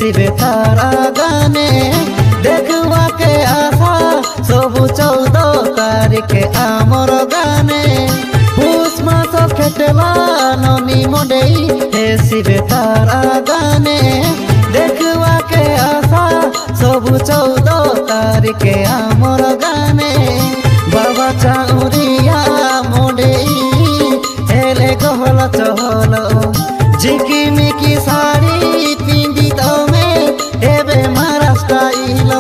हेसिबे तारा गाने देखुआ के आशा सबु 14 तारिखे आमर गाने पुष मास खेटेला ननी मोडेई हेसिबे तारा गाने देखुआ के आशा सबु 14 तारिखे आमर गाने बाबा चाउरिया मोडेई हेले गहल चहल झिकिमिकी साड़ी पिंदी तमे एबे मारा स्टाइल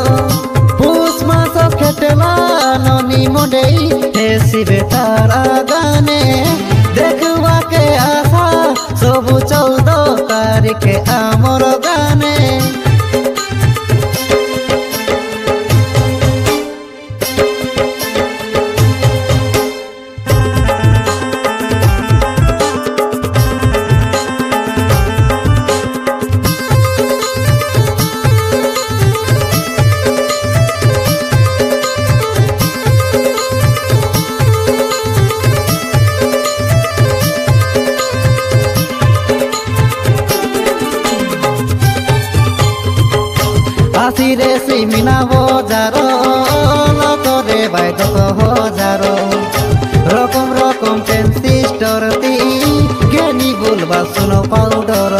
पुष मास खेटेला ननी मोडेई हेसिबे तारा गाने देखुआ के आशा सबु 14 तारिखे आमर गाने आसिरे सिमिना बजारो लतरे बाय 10,000 रकम रकम ट्रांजिस्टर ती ज्ञानी बोलबा सुनो पाउडर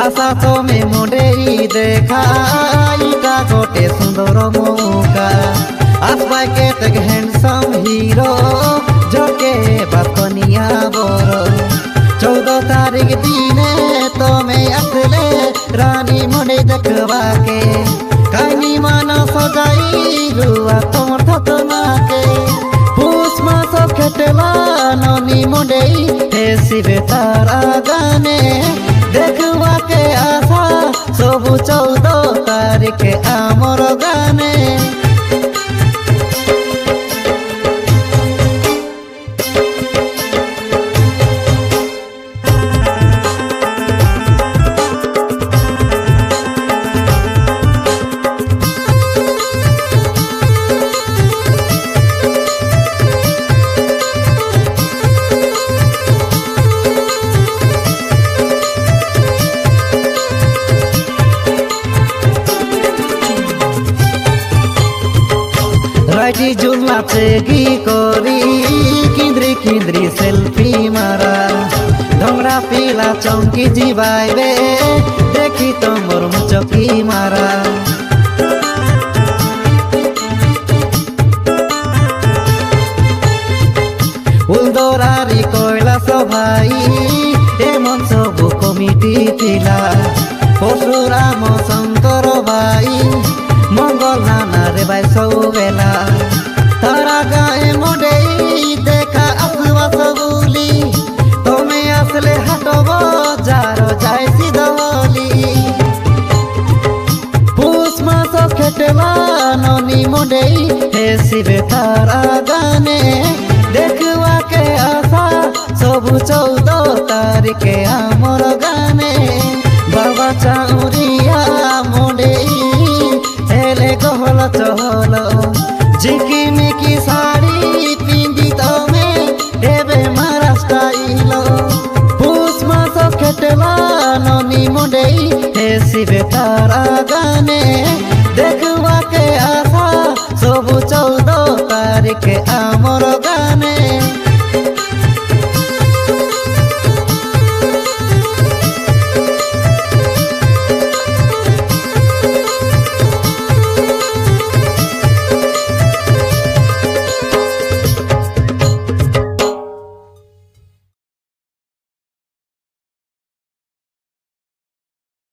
आशा तमे मोडेई देखाइता गोटे सुंदर मौका आसबाय के हैंडसम हीरो जोके बापनिया बर 14 तारिख दिने तमे आसले रानी मोडे देखवा के कानी माना सजाई रुआ तोर थतना के पुष मास खेटेला ननी मोडेई हेसिबे तारा गाने देखवा के आशा सबु 14 तारिखे आमर गाने राइटी जुलना चेगी करी किंद्री किंद्री सेल्फी मारा ढोंगरा पीला चौंकी जीवाइबे देखी तो मोर मुचकी मारा उलदरारी कोयला सभाई एमन सबु कमिटी थिला परशुराम शंकर भाई मंगल नाना रे भाई सबेला तारा गाए मोडेई देखा आसवा सबुली तमे आसले हाटब जार जाय सिधवली पुष मास खेटेला ननी मोडेई हेसिबे तारा गाने देखुआ के आशा सबु 14 तारिखे आमर गाने बाबा चाउरिया मोडेई हेले गहल चहल झिकिमिकी साड़ी पिंदी तमे एबे मारा स्टाइल पुष मास खेटेला ननी मोडेई हेसिबे तारा